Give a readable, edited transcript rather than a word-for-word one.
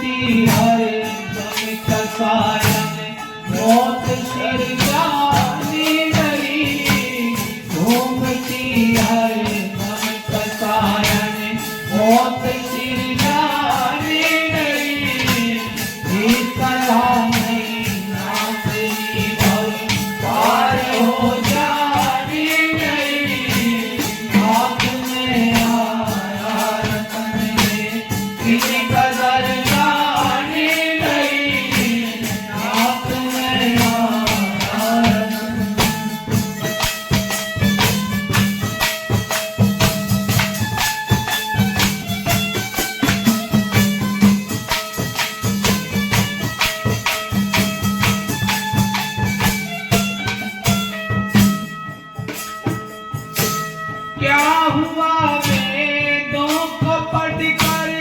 घूमती हरे कसायन मौत सिर जाने गई घूमती हरे कसायन मौत सिर जाने गई इसका नहीं नाचनी भव पार हो जाने गई हाथ में आया रतन में किसी कदर जाने गई हाथ में आया रतन क्या हुआ वेदों को पढ़कर